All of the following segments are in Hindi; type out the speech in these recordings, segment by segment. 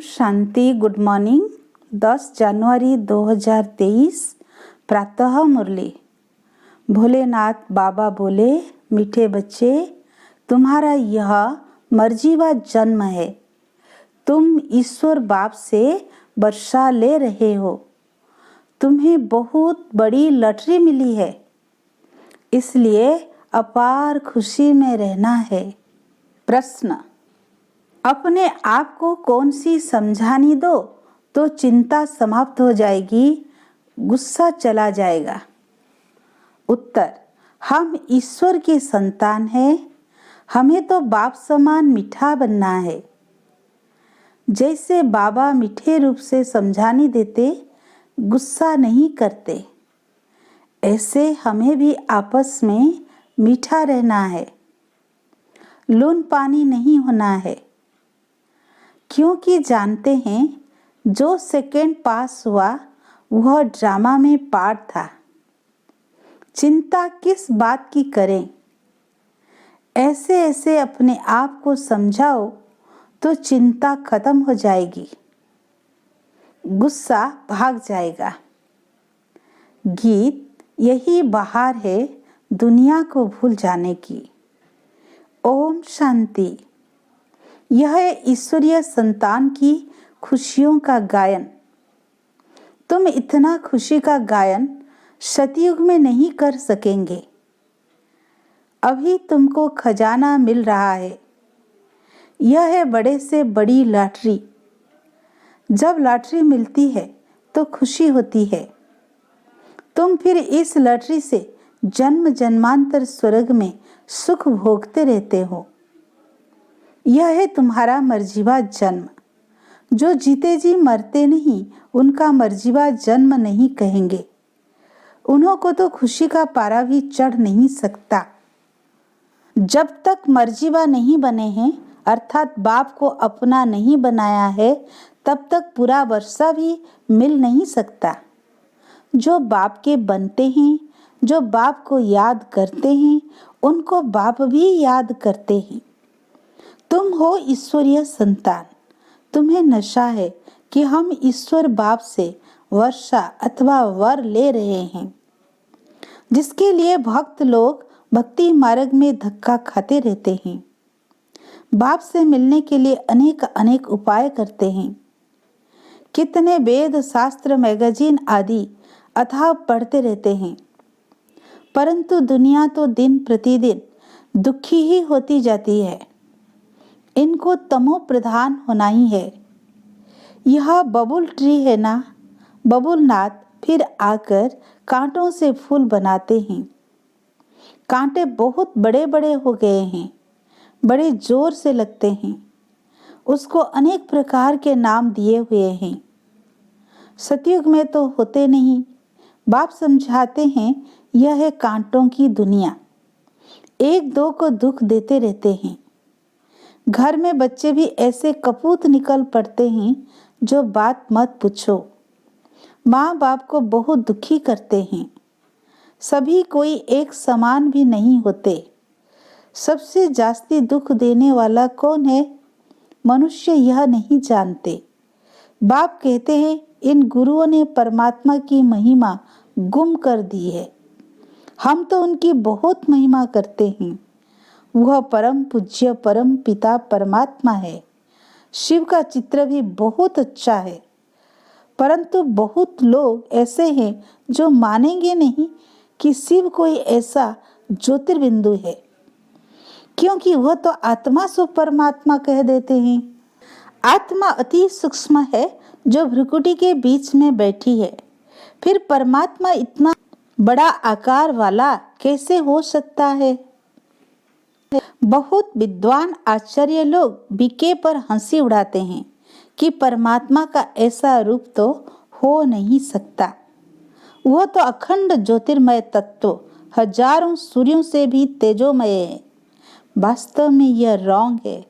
शांति। Good morning. 10 जनवरी 2023 प्रातः मुरली। भोलेनाथ बाबा बोले, मीठे बच्चे, तुम्हारा यह मर्जीवा जन्म है। तुम ईश्वर बाप से वर्षा ले रहे हो। तुम्हें बहुत बड़ी लॉटरी मिली है, इसलिए अपार खुशी में रहना है। प्रश्न: अपने आप को कौन सी समझानी दो तो चिंता समाप्त हो जाएगी, गुस्सा चला जाएगा। उत्तर: हम ईश्वर की संतान हैं, हमें तो बाप समान मीठा बनना है। जैसे बाबा मीठे रूप से समझानी देते, गुस्सा नहीं करते, ऐसे हमें भी आपस में मीठा रहना है, लून पानी नहीं होना है। क्योंकि जानते हैं जो सेकंड पास हुआ वह ड्रामा में पार्ट था। चिंता किस बात की करें? ऐसे ऐसे अपने आप को समझाओ तो चिंता खत्म हो जाएगी, गुस्सा भाग जाएगा। गीत: यही बहार है दुनिया को भूल जाने की। ओम शांति। यह है ईश्वरीय संतान की खुशियों का गायन। तुम इतना खुशी का गायन सतयुग में नहीं कर सकेंगे। अभी तुमको खजाना मिल रहा है। यह है बड़े से बड़ी लॉटरी। जब लॉटरी मिलती है तो खुशी होती है। तुम फिर इस लॉटरी से जन्म जन्मांतर स्वर्ग में सुख भोगते रहते हो। यह है तुम्हारा मर्जीवा जन्म। जो जीते जी मरते नहीं, उनका मर्जीवा जन्म नहीं कहेंगे। उन्हों को तो खुशी का पारा भी चढ़ नहीं सकता। जब तक मर्जीवा नहीं बने हैं, अर्थात बाप को अपना नहीं बनाया है, तब तक पूरा वर्षा भी मिल नहीं सकता। जो बाप के बनते हैं, जो बाप को याद करते हैं, उनको बाप भी याद करते हैं। तुम हो ईश्वरीय संतान। तुम्हें नशा है कि हम ईश्वर बाप से वर्षा अथवा वर ले रहे हैं, जिसके लिए भक्त लोग भक्ति मार्ग में धक्का खाते रहते हैं। बाप से मिलने के लिए अनेक अनेक उपाय करते हैं। कितने वेद शास्त्र मैगजीन आदि अथाह पढ़ते रहते हैं, परंतु दुनिया तो दिन प्रतिदिन दुखी ही होती जाती है। इनको तमो प्रधान होना ही है। यह बबुल ट्री है ना, बबुलनाथ फिर आकर कांटों से फूल बनाते हैं। कांटे बहुत बड़े बड़े हो गए हैं, बड़े जोर से लगते हैं। उसको अनेक प्रकार के नाम दिए हुए हैं। सतयुग में तो होते नहीं। बाप समझाते हैं यह है कांटों की दुनिया। एक दो को दुख देते रहते हैं। घर में बच्चे भी ऐसे कपूत निकल पड़ते हैं जो बात मत पूछो। माँ बाप को बहुत दुखी करते हैं। सभी कोई एक समान भी नहीं होते। सबसे जास्ती दुख देने वाला कौन है? मनुष्य यह नहीं जानते। बाप कहते हैं इन गुरुओं ने परमात्मा की महिमा गुम कर दी है। हम तो उनकी बहुत महिमा करते हैं। वह परम पूज्य परम पिता परमात्मा है। शिव का चित्र भी बहुत अच्छा है, परंतु बहुत लोग ऐसे हैं जो मानेंगे नहीं कि शिव कोई ऐसा ज्योतिर्बिंदु है, क्योंकि वह तो आत्मा सो परमात्मा कह देते हैं। आत्मा अति सूक्ष्म है जो भ्रुकुटी के बीच में बैठी है। फिर परमात्मा इतना बड़ा आकार वाला कैसे हो सकता है? बहुत विद्वान आचार्य लोग बीके पर हंसी उड़ाते हैं कि परमात्मा का ऐसा रूप तो हो नहीं सकता। वह तो अखंड ज्योतिर्मय तत्व हजारों सूर्यों से भी तेजोमय है। वास्तव में यह रॉन्ग है।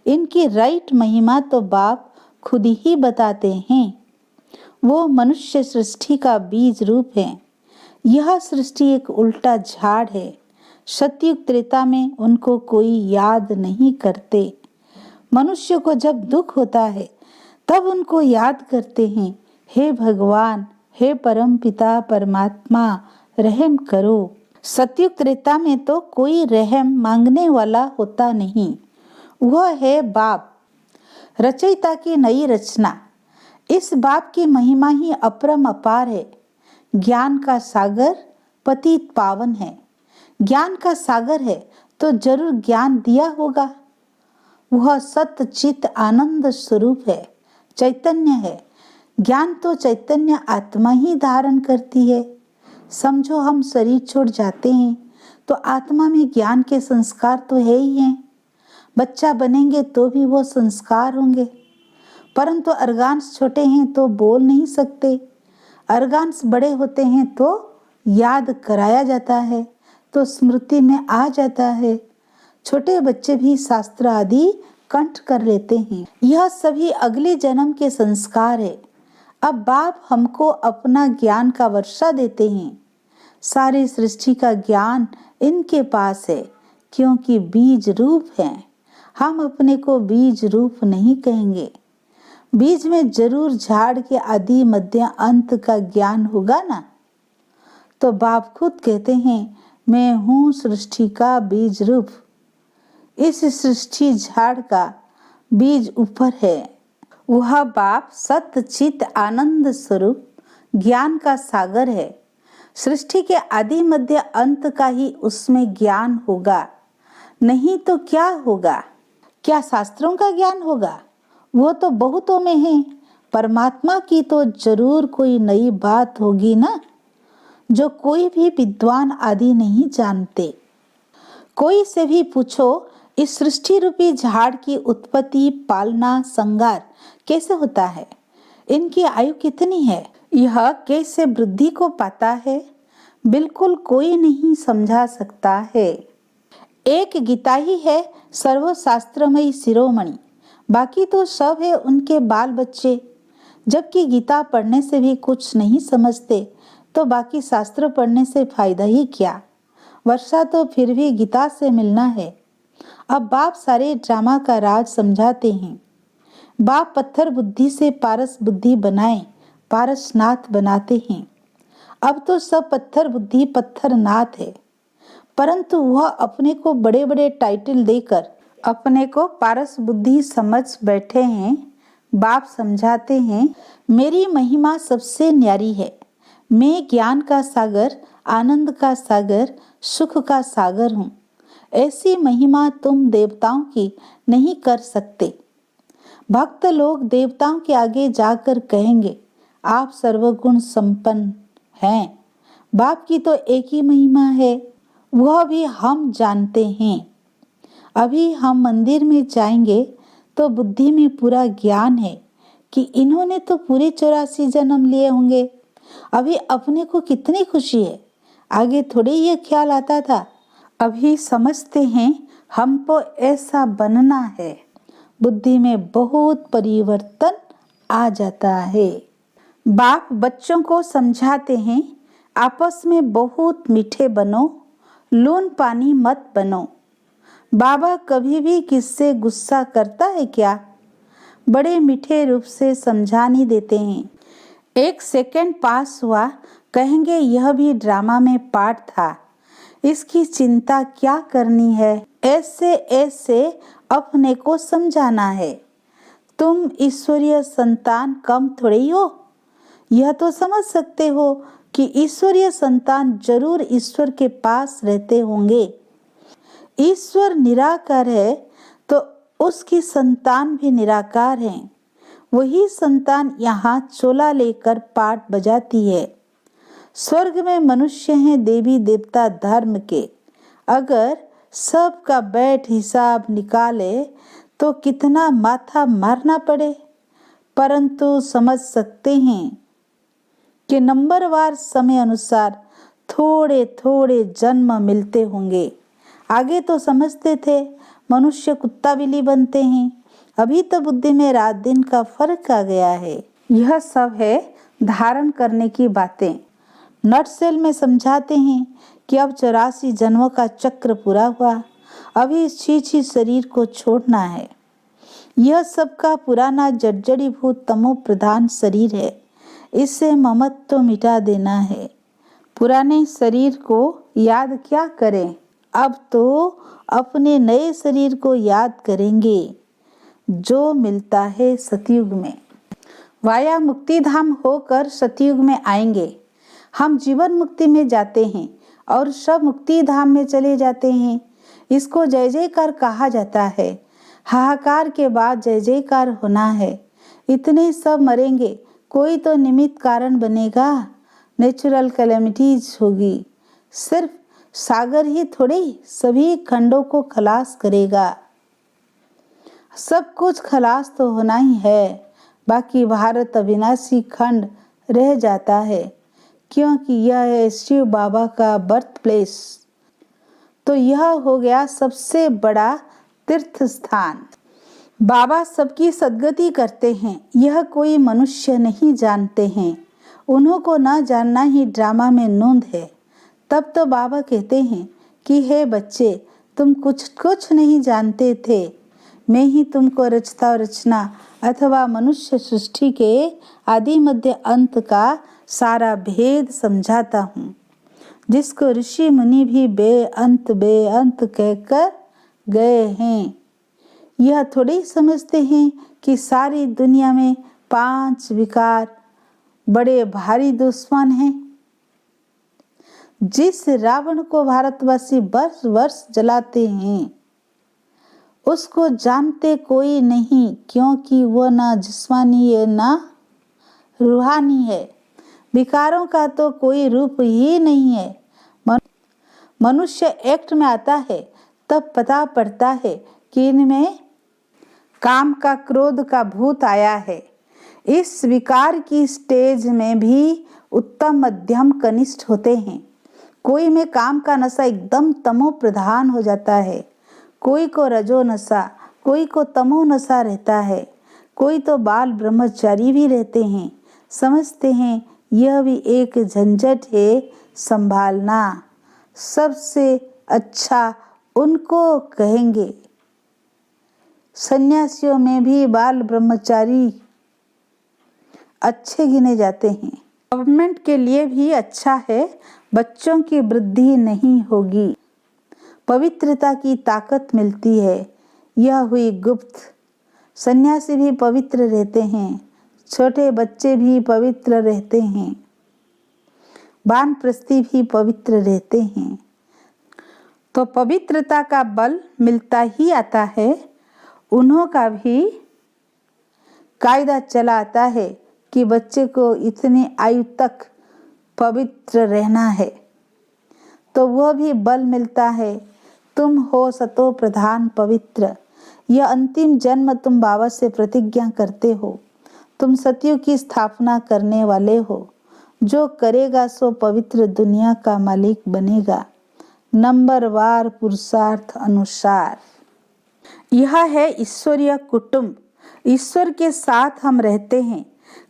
इनकी राइट महिमा तो बाप खुद ही बताते हैं। वो मनुष्य सृष्टि का बीज रूप है। यह सृष्टि एक उल्टा झाड़ है। सतयुग त्रेता में उनको कोई याद नहीं करते। मनुष्य को जब दुख होता है तब उनको याद करते हैं, हे भगवान, हे परम पिता परमात्मा, रहम करो। सतयुग त्रेता में तो कोई रहम मांगने वाला होता नहीं, वह है बाप, रचयिता की नई रचना। इस बाप की महिमा ही अपरम अपार है। ज्ञान का सागर पतित पावन है। ज्ञान का सागर है तो जरूर ज्ञान दिया होगा। वह सत्य चित आनंद स्वरूप है, चैतन्य है। ज्ञान तो चैतन्य आत्मा ही धारण करती है। समझो हम शरीर छोड़ जाते हैं तो आत्मा में ज्ञान के संस्कार तो है ही हैं। बच्चा बनेंगे तो भी वो संस्कार होंगे, परंतु अर्गान्स छोटे हैं तो बोल नहीं सकते। अर्गान्स बड़े होते हैं तो याद कराया जाता है, तो स्मृति में आ जाता है। छोटे बच्चे भी शास्त्र आदि कंठ कर लेते हैं। यह सभी अगले जन्म के संस्कार है। अब बाप हमको अपना ज्ञान का वर्षा देते हैं। सारी सृष्टि का ज्ञान इनके पास है, क्योंकि बीज रूप है। हम अपने को बीज रूप नहीं कहेंगे। बीज में जरूर झाड़ के आदि मध्य अंत का ज्ञान होगा ना। तो बाप खुद कहते हैं, मैं हूँ सृष्टि का बीज रूप। इस सृष्टि झाड़ का बीज ऊपर है। वह बाप सत्य चित आनंद स्वरूप ज्ञान का सागर है। सृष्टि के आदि मध्य अंत का ही उसमें ज्ञान होगा, नहीं तो क्या होगा? क्या शास्त्रों का ज्ञान होगा? वो तो बहुतों में है। परमात्मा की तो जरूर कोई नई बात होगी ना, जो कोई भी विद्वान आदि नहीं जानते। कोई से भी पूछो, इस सृष्टि रूपी झाड़ की उत्पत्ति, पालना, संगार कैसे होता है? इनकी आयु कितनी है? यह कैसे वृद्धि को पाता है? बिल्कुल कोई नहीं समझा सकता है। एक गीता ही है सर्वशास्त्रमयी शिरोमणि, बाकी तो सब है उनके बाल बच्चे। जबकि गीता पढ़ने से भी कुछ नहीं समझते तो बाकी शास्त्र पढ़ने से फायदा ही क्या? वर्षा तो फिर भी गीता से मिलना है। अब बाप सारे ड्रामा का राज समझाते हैं। बाप पत्थर बुद्धि से पारस बुद्धि बनाए पारसनाथ बनाते हैं। अब तो सब पत्थर बुद्धि पत्थरनाथ है, परंतु वह अपने को बड़े बड़े टाइटल देकर अपने को पारस बुद्धि समझ बैठे हैं। बाप समझाते हैं, मेरी महिमा सबसे न्यारी है। मैं ज्ञान का सागर, आनंद का सागर, सुख का सागर हूँ। ऐसी महिमा तुम देवताओं की नहीं कर सकते। भक्त लोग देवताओं के आगे जाकर कहेंगे, आप सर्वगुण संपन्न हैं। बाप की तो एक ही महिमा है, वह भी हम जानते हैं। अभी हम मंदिर में जाएंगे तो बुद्धि में पूरा ज्ञान है कि इन्होंने तो पूरे 84 जन्म लिए होंगे। अभी अपने को कितनी खुशी है, आगे थोड़ी ये ख्याल आता था। अभी समझते हैं हमको ऐसा बनना है। बुद्धि में बहुत परिवर्तन आ जाता है। बाप बच्चों को समझाते हैं, आपस में बहुत मीठे बनो, लून पानी मत बनो। बाबा कभी भी किससे गुस्सा करता है क्या? बड़े मीठे रूप से समझाने देते हैं। 1 सेकंड पास हुआ, कहेंगे यह भी ड्रामा में पार्ट था, इसकी चिंता क्या करनी है? ऐसे ऐसे अपने को समझाना है। तुम ईश्वरीय संतान कम थोड़ी हो। यह तो समझ सकते हो कि ईश्वरीय संतान जरूर ईश्वर के पास रहते होंगे। ईश्वर निराकार है तो उसकी संतान भी निराकार है। वही संतान यहाँ चोला लेकर पाठ बजाती है। स्वर्ग में मनुष्य हैं देवी देवता धर्म के। अगर सबका बैठ हिसाब निकाले तो कितना माथा मारना पड़े, परंतु समझ सकते हैं कि नंबरवार समय अनुसार थोड़े थोड़े जन्म मिलते होंगे। आगे तो समझते थे मनुष्य कुत्ता बिल्ली बनते हैं, अभी तो बुद्धि में रात दिन का फर्क आ गया है। यह सब है धारण करने की बातें। नटसेल में समझाते हैं कि अब 84 जन्मों का चक्र पूरा हुआ, अभी इस छीछी शरीर को छोड़ना है। यह सबका पुराना जर्जरीभूत तमो प्रधान शरीर है, इससे ममत्व मिटा देना है। पुराने शरीर को याद क्या करें, अब तो अपने नए शरीर को याद करेंगे जो मिलता है सतयुग में। वाया मुक्ति धाम होकर सतयुग में आएंगे। हम जीवन मुक्ति में जाते हैं और सब मुक्ति धाम में चले जाते हैं। इसको जय जयकार कहा जाता है। हाहाकार के बाद जय जयकार होना है। इतने सब मरेंगे, कोई तो निमित्त कारण बनेगा। नेचुरल कैलेमिटीज होगी। सिर्फ सागर ही थोड़ी सभी खंडों को खलास करेगा। सब कुछ खलास तो होना ही है, बाकी भारत अविनाशी खंड रह जाता है, क्योंकि यह है शिव बाबा का बर्थ प्लेस। तो यह हो गया सबसे बड़ा तीर्थ स्थान। बाबा सबकी सद्गति करते हैं, यह कोई मनुष्य नहीं जानते हैं। उन्हों को न जानना ही ड्रामा में नोंद है। तब तो बाबा कहते हैं कि हे बच्चे, तुम कुछ नहीं जानते थे। मैं ही तुमको रचता रचना अथवा मनुष्य सृष्टि के आदि मध्य अंत का सारा भेद समझाता हूँ, जिसको ऋषि मुनि भी बेअंत कहकर गए हैं। यह थोड़ी समझते हैं कि सारी दुनिया में 5 विकार बड़े भारी दुश्मन हैं। जिस रावण को भारतवासी वर्ष वर्ष जलाते हैं, उसको जानते कोई नहीं, क्योंकि वो ना जिस्मानी है ना रूहानी है। विकारों का तो कोई रूप ही नहीं है। मनुष्य एक्ट में आता है तब पता पड़ता है कि इनमें काम का क्रोध का भूत आया है। इस विकार की स्टेज में भी उत्तम मध्यम कनिष्ठ होते हैं। कोई में काम का नशा एकदम तमो प्रधान हो जाता है, कोई को रजो नशा, कोई को तमो नशा रहता है, कोई तो बाल ब्रह्मचारी भी रहते हैं। समझते हैं यह भी एक झंझट है संभालना। सबसे अच्छा उनको कहेंगे। सन्यासियों में भी बाल ब्रह्मचारी अच्छे गिने जाते हैं। गवर्नमेंट के लिए भी अच्छा है, बच्चों की वृद्धि नहीं होगी, पवित्रता की ताकत मिलती है। यह हुई गुप्त। सन्यासी भी पवित्र रहते हैं, छोटे बच्चे भी पवित्र रहते हैं, वानप्रस्थी भी पवित्र रहते हैं। तो पवित्रता का बल मिलता ही आता है। उन्हों का भी कायदा चला आता है कि बच्चे को इतनी आयु तक पवित्र रहना है, तो वह भी बल मिलता है। तुम हो सतो प्रधान पवित्र। यह अंतिम जन्म तुम बाबा से प्रतिज्ञा करते हो। तुम सतयुग की स्थापना करने वाले हो। जो करेगा सो पवित्र दुनिया का मालिक बनेगा, नंबरवार पुरुषार्थ अनुसार। यह है ईश्वरीय कुटुंब। ईश्वर के साथ हम रहते हैं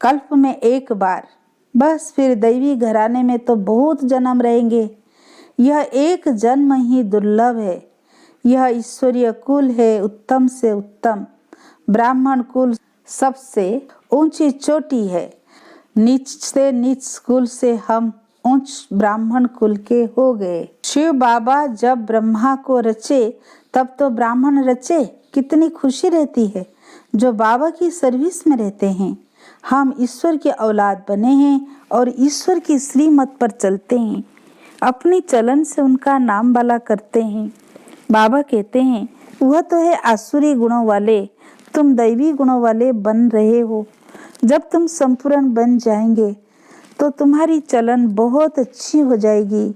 कल्प में एक बार, बस फिर दैवी घराने में तो बहुत जन्म रहेंगे। यह एक जन्म ही दुर्लभ है। यह ईश्वरीय कुल है, उत्तम से उत्तम। ब्राह्मण कुल सबसे ऊंची चोटी है। नीच से नीच कुल से हम उच्च ब्राह्मण कुल के हो गए। शिव बाबा जब ब्रह्मा को रचे तब तो ब्राह्मण रचे। कितनी खुशी रहती है जो बाबा की सर्विस में रहते हैं। हम ईश्वर के औलाद बने हैं और ईश्वर की श्रीमत पर चलते हैं। अपनी चलन से उनका नाम वाला करते हैं। बाबा कहते हैं वह तो है आसुरी गुणों वाले, तुम दैवी गुणों वाले बन रहे हो। जब तुम संपूर्ण बन जाएंगे तो तुम्हारी चलन बहुत अच्छी हो जाएगी।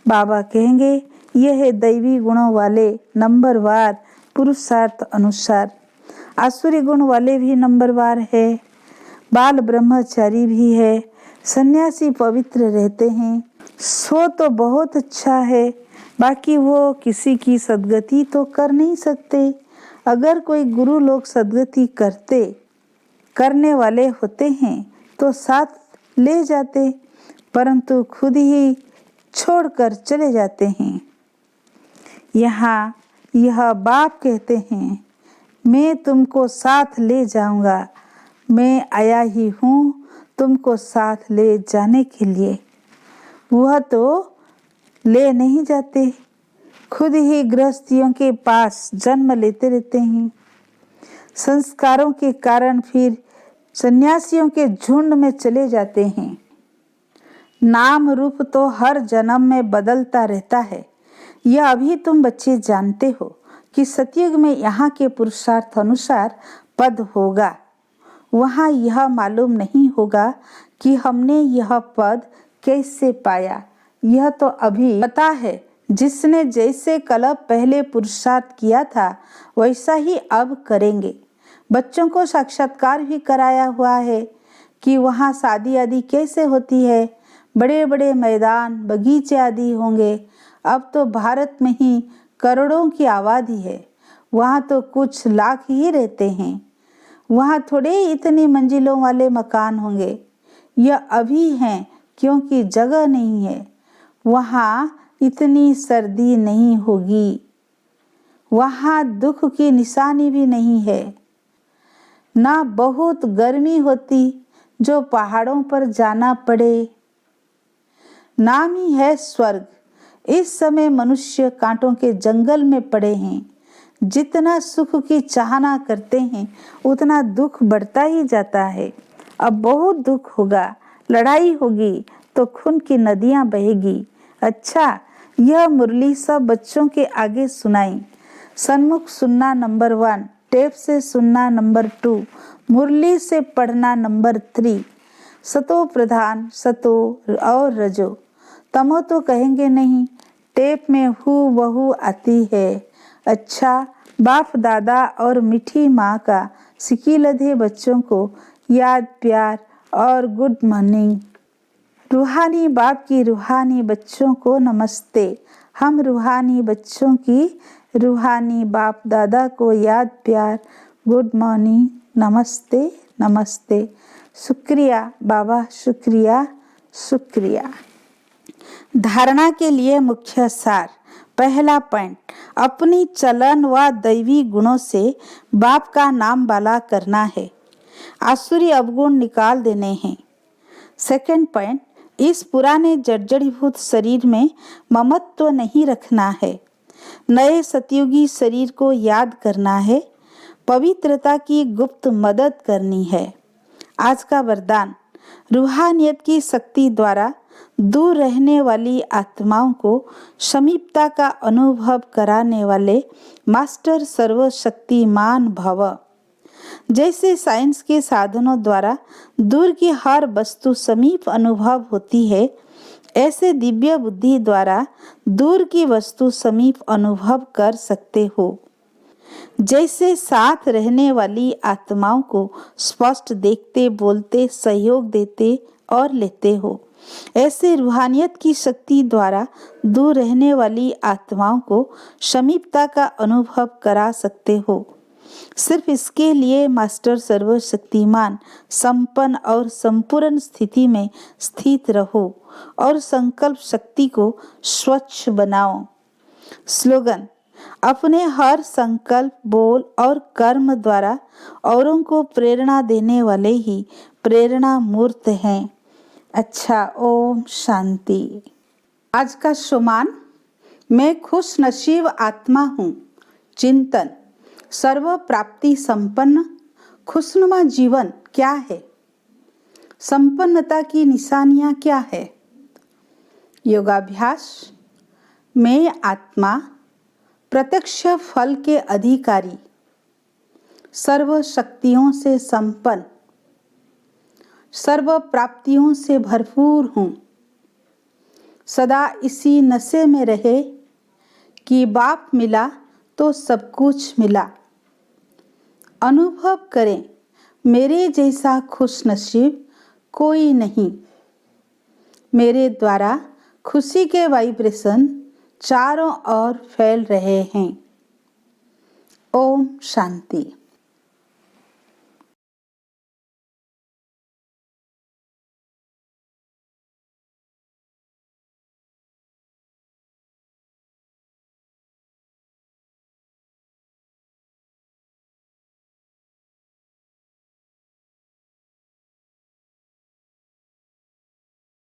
बाबा कहेंगे यह है दैवी गुणों वाले, नंबरवार पुरुषार्थ अनुसार। आसुरी गुण वाले भी नंबरवार है, बाल ब्रह्मचारी भी है, सन्यासी पवित्र रहते हैं। सो तो बहुत अच्छा है, बाकी वो किसी की सद्गति तो कर नहीं सकते। अगर कोई गुरु लोग सद्गति करने वाले होते हैं तो साथ ले जाते, परंतु खुद ही छोड़कर चले जाते हैं। यहाँ यह बाप कहते हैं मैं तुमको साथ ले जाऊंगा। मैं आया ही हूँ तुमको साथ ले जाने के लिए। वह तो ले नहीं जाते, खुद ही गृहस्थियों के पास जन्म लेते रहते हैं। संस्कारों के कारण फिर सन्यासियों के झुंड में चले जाते हैं। नाम रूप तो हर जन्म में बदलता रहता है। यह अभी तुम बच्चे जानते हो कि सतयुग में यहाँ के पुरुषार्थ अनुसार पद होगा। वहाँ यह मालूम नहीं होगा कि हमने यह पद कैसे पाया। यह तो अभी पता है। जिसने जैसे कल पहले पुरुषार्थ किया था वैसा ही अब करेंगे। बच्चों को साक्षात्कार भी कराया हुआ है कि वहाँ शादी आदि कैसे होती है। बड़े बड़े मैदान बगीचे आदि होंगे। अब तो भारत में ही करोड़ों की आबादी है, वहाँ तो कुछ लाख ही रहते हैं। वहाँ थोड़े इतनी मंजिलों वाले मकान होंगे। यह अभी हैं क्योंकि जगह नहीं है। वहाँ इतनी सर्दी नहीं होगी। वहाँ दुख की निशानी भी नहीं है। ना बहुत गर्मी होती जो पहाड़ों पर जाना पड़े। नाम ही है स्वर्ग। इस समय मनुष्य कांटों के जंगल में पड़े हैं। जितना सुख की चाहना करते हैं उतना दुख बढ़ता ही जाता है। अब बहुत दुख होगा, लड़ाई होगी तो खून की नदियां बहेगी। अच्छा, यह मुरली सब बच्चों के आगे सुनाई। सन्मुख सुनना नंबर 1, टेप से सुनना नंबर 2, मुरली से पढ़ना नंबर 3। सतो प्रधान सतो और रजो, तमो तो कहेंगे नहीं। टेप में हु बहू आती है। अच्छा, बाप दादा और मीठी माँ का सिकीलधे बच्चों को याद प्यार और गुड मॉर्निंग। रूहानी बाप की रूहानी बच्चों को नमस्ते। हम रूहानी बच्चों की रूहानी बाप दादा को याद प्यार गुड मॉर्निंग, नमस्ते नमस्ते। शुक्रिया बाबा, शुक्रिया शुक्रिया। धारणा के लिए मुख्य सार। पहला पॉइंट, अपनी चलन व दैवी गुणों से बाप का नाम बाला करना है। आसुरी अवगुण निकाल देने हैं। सेकंड पॉइंट, इस पुराने जर्जरीभूत शरीर में ममत्व नहीं रखना है। नए सतयुगी शरीर को याद करना है। पवित्रता की गुप्त मदद करनी है। आज का वरदान, रूहानियत की शक्ति द्वारा दूर रहने वाली आत्माओं को समीपता का अनुभव कराने वाले मास्टर सर्वशक्तिमान भव। जैसे साइंस के साधनों द्वारा दूर की हर वस्तु समीप अनुभव होती है, ऐसे दिव्य बुद्धि द्वारा दूर की वस्तु समीप अनुभव कर सकते हो। जैसे साथ रहने वाली आत्माओं को स्पष्ट देखते, बोलते, सहयोग देते और लेते हो, ऐसे रूहानियत की शक्ति द्वारा दूर रहने वाली आत्माओं को समीपता का अनुभव करा सकते हो। सिर्फ इसके लिए मास्टर सर्वशक्तिमान संपन्न और संपूर्ण स्थिति में स्थित रहो और संकल्प शक्ति को स्वच्छ बनाओ। स्लोगन, अपने हर संकल्प, बोल और कर्म द्वारा औरों को प्रेरणा देने वाले ही प्रेरणा मूर्त हैं। अच्छा, ओम शांति। आज का शोमान, मैं खुश नसीब आत्मा हूँ। चिंतन, सर्व प्राप्ति संपन्न खुशनुमा जीवन क्या है? संपन्नता की निशानियां क्या है? योगाभ्यास, मैं आत्मा प्रत्यक्ष फल के अधिकारी, सर्व शक्तियों से संपन्न, सर्व प्राप्तियों से भरपूर हूँ। सदा इसी नशे में रहे कि बाप मिला तो सब कुछ मिला। अनुभव करें, मेरे जैसा खुश नसीब कोई नहीं। मेरे द्वारा खुशी के वाइब्रेशन चारों ओर फैल रहे हैं। ओम शांति।